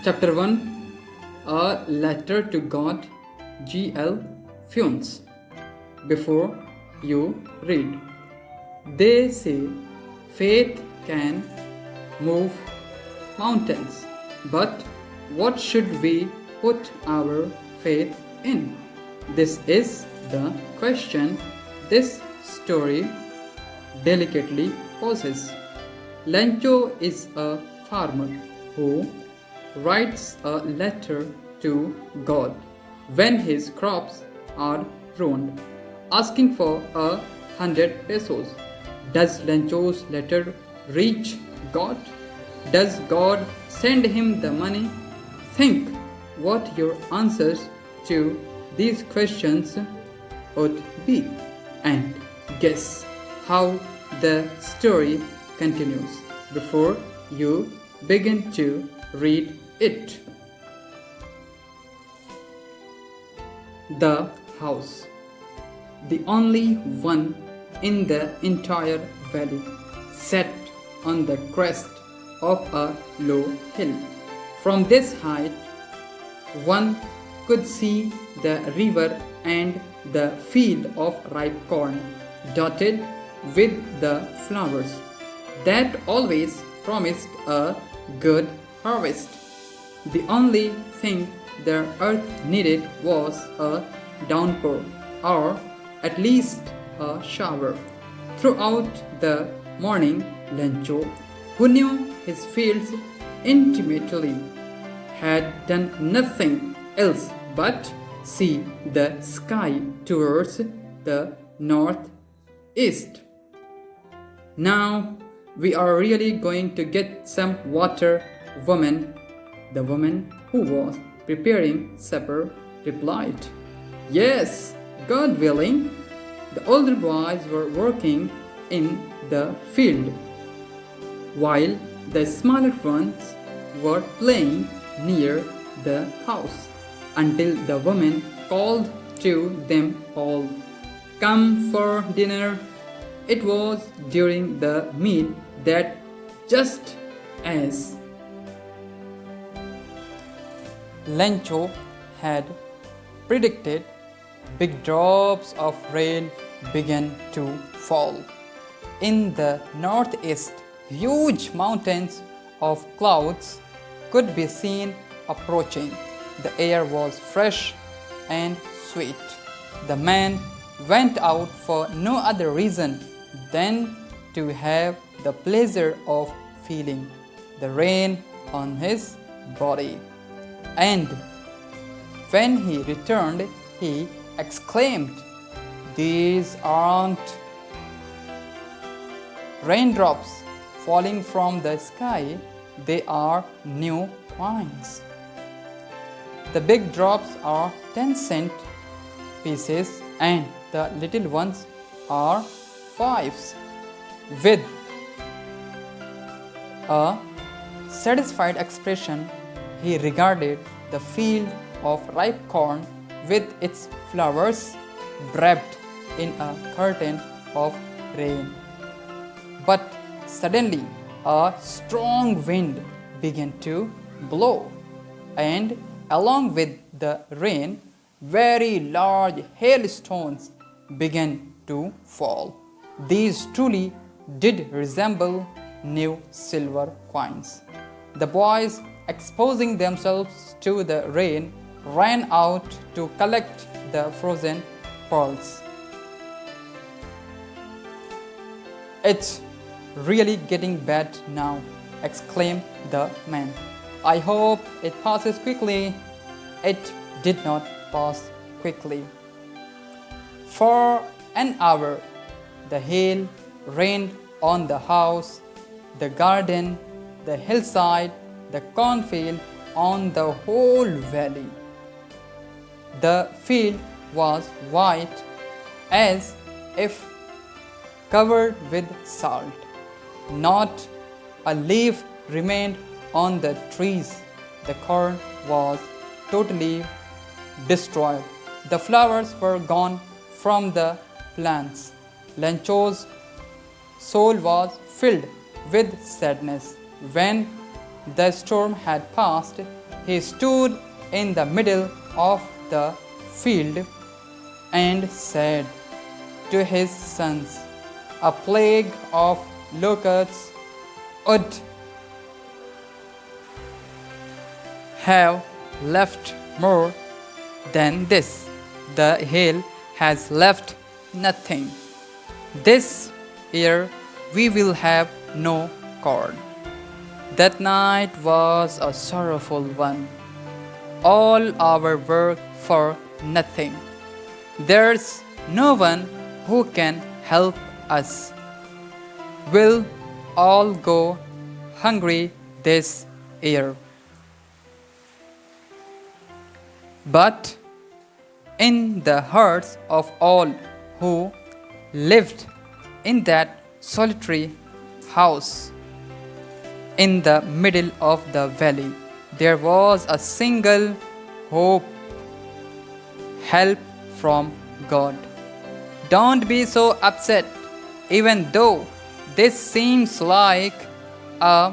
Chapter 1, A Letter to God, G.L. Funes. Before you read, they say faith can move mountains, but what should we put our faith in? This is the question this story delicately poses. Lencho is a farmer who writes a letter to God when his crops are ruined, asking for 100 pesos. Does Lencho's letter reach God? Does God send him the money? Think what your answers to these questions would be and guess how the story continues before you begin to read it. The house, the only one in the entire valley, sat on the crest of a low hill. From this height, one could see the river and the field of ripe corn, dotted with the flowers that always promised a good harvest. The only thing the earth needed was a downpour, or at least a shower. Throughout the morning, Lencho, who knew his fields intimately, had done nothing else but see the sky towards the northeast. Now we are really going to get some water, woman. The woman who was preparing supper replied. Yes, God willing. The older boys were working in the field, while the smaller ones were playing near the house, until the woman called to them all, "Come for dinner." It was during the meal that, just as Lencho had predicted, big drops of rain began to fall. In the northeast, huge mountains of clouds could be seen approaching. The air was fresh and sweet. The man went out for no other reason than to have the pleasure of feeling the rain on his body. And when he returned, he exclaimed, "These aren't raindrops falling from the sky, they are new coins. The big drops are 10-cent pieces and the little ones are fives." With a satisfied expression, he regarded the field of ripe corn with its flowers wrapped in a curtain of rain. But suddenly a strong wind began to blow, and along with the rain, very large hailstones began to fall. These truly did resemble new silver coins. The boys, exposing themselves to the rain, ran out to collect the frozen pearls. "It's really getting bad now," exclaimed the man. "I hope it passes quickly." It did not pass quickly. For an hour, the hail rained on the house, the garden, the hillside, the cornfield, on the whole valley. The field was white, as if covered with salt. Not a leaf remained on the trees. The corn was totally destroyed. The flowers were gone from the plants. Lencho's soul was filled with sadness. When the storm had passed, he stood in the middle of the field and said to his sons, a plague of locusts would have left more than this. The hail has left nothing. This year we will have no corn. That night was a sorrowful one. All our work for nothing. There's no one who can help us. We'll all go hungry this year. But in the hearts of all who lived in that solitary house in the middle of the valley, there was a single hope: help from God. Don't be so upset, even though this seems like a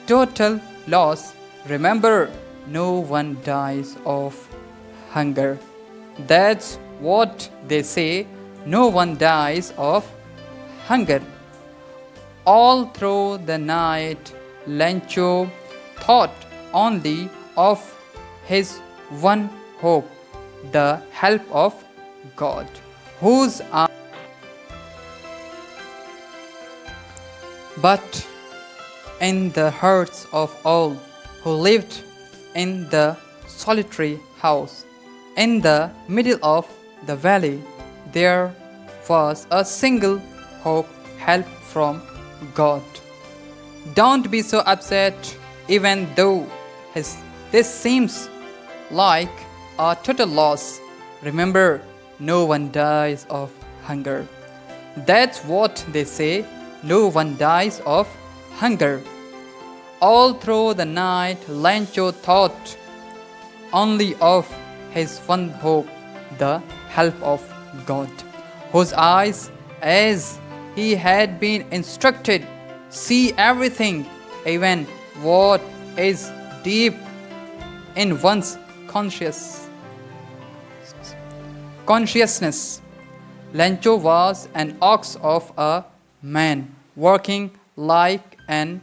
total loss. Remember, no one dies of hunger. That's what they say. No one dies of hunger. All through the night, Lencho thought only of his one hope, the help of God, whose arm. But in the hearts of all who lived in the solitary house in the middle of the valley, there was a single hope: help from God. Don't be so upset, even though this seems like a total loss. Remember, no one dies of hunger. That's what they say. No one dies of hunger. All through the night, Lencho thought only of his one hope, the help of God, whose eyes, as he had been instructed, see everything, even what is deep in one's consciousness. Lencho was an ox of a man, working like an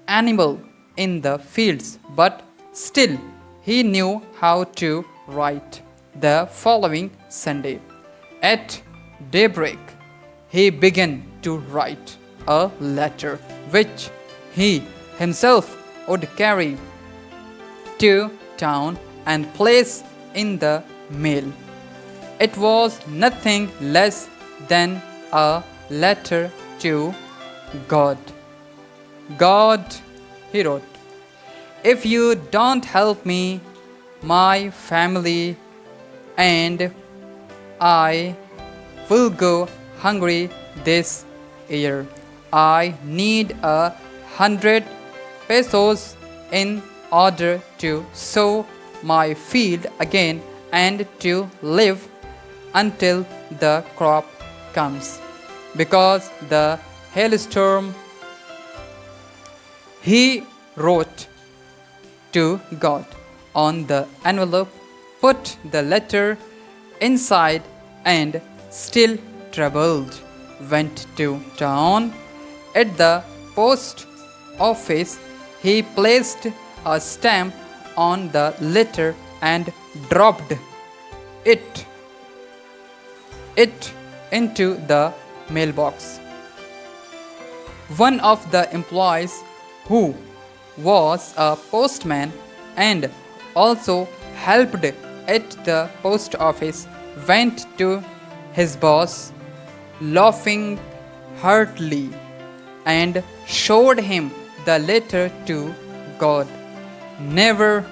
animal in the fields, but still he knew how to write. The following Sunday, at daybreak, he began to write a letter which he himself would carry to town and place in the mail. It was nothing less than a letter to God. God, he wrote, if you don't help me, my family and I will go hungry this year. I need 100 pesos in order to sow my field again and to live until the crop comes. Because the hailstorm, he wrote to God on the envelope, put the letter inside, and still troubled, went to town. At the post office, he placed a stamp on the letter and dropped it into the mailbox. One of the employees, who was a postman and also helped at the post office, went to his boss, laughing heartily, and showed him the letter to God. Never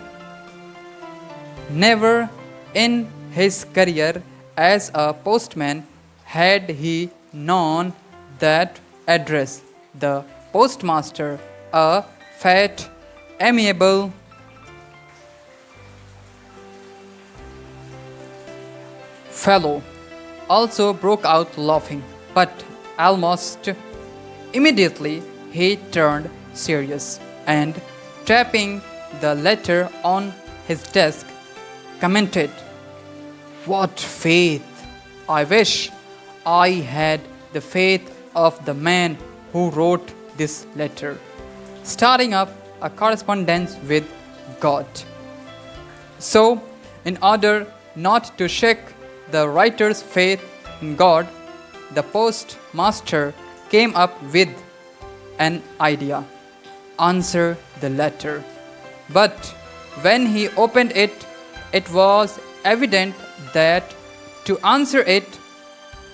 in his career as a postman had he known that address. The postmaster, a fat, amiable fellow, also broke out laughing, but almost immediately he turned serious and, tapping the letter on his desk, commented, "What faith! I wish I had the faith of the man who wrote this letter," starting up a correspondence with God. So, in order not to shake the writer's faith in God, the postmaster came up with an idea: answer the letter. But when he opened it, it was evident that to answer it,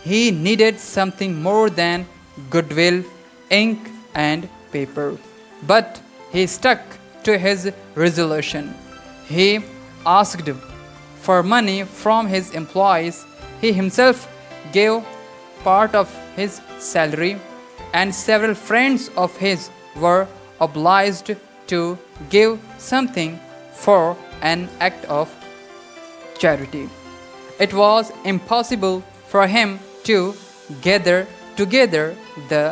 he needed something more than goodwill, ink, and paper. But he stuck to his resolution. He asked for money from his employees. He himself gave part of his salary, and several friends of his were obliged to give something for an act of charity. It was impossible for him to gather together the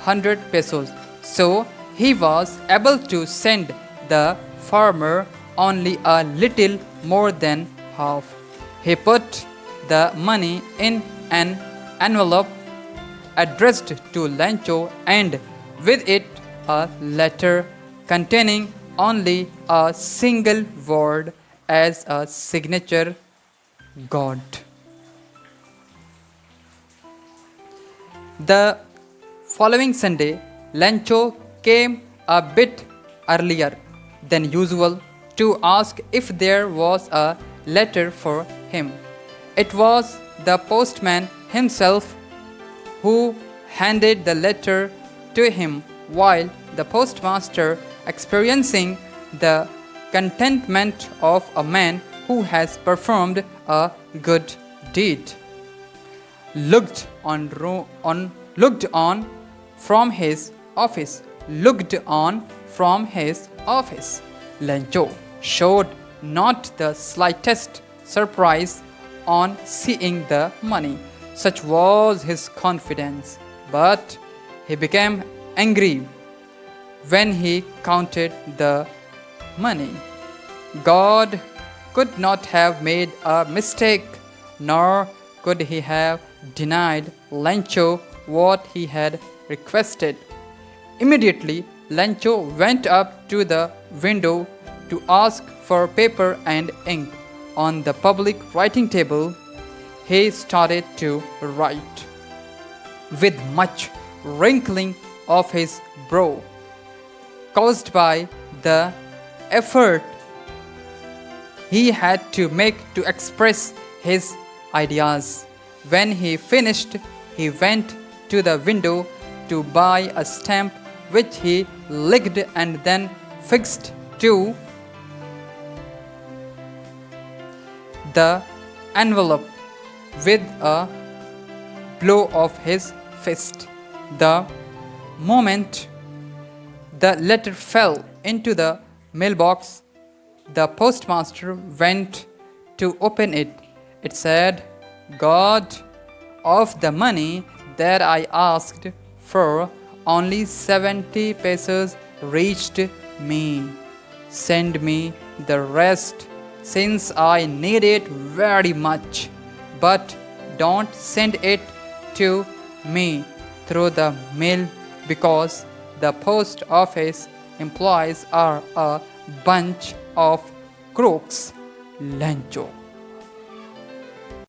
100 pesos, so he was able to send the farmer only a little more than half. He put the money in an envelope addressed to Lancho, and with it a letter containing only a single word as a signature: God. The following Sunday, Lancho came a bit earlier than usual to ask if there was a letter for him. It was the postman himself who handed the letter to him, while the postmaster, experiencing the contentment of a man who has performed a good deed, looked on from his office. Lancho showed not the slightest surprise on seeing the money. Such was his confidence. But he became angry when he counted the money. God could not have made a mistake, nor could he have denied Lancho what he had requested. Immediately, Lancho went up to the window to ask for paper and ink. On the public writing table, he started to write. With much wrinkling of his brow, caused by the effort he had to make to express his ideas. When he finished, he went to the window to buy a stamp, which he licked and then fixed to the envelope with a blow of his fist. The moment the letter fell into the mailbox, the postmaster went to open it. It said, "God, of the money that I asked for, only 70 pesos reached me. Send me the rest, since I need it very much. But don't send it to me through the mail, because the post office employees are a bunch of crooks." Lancho.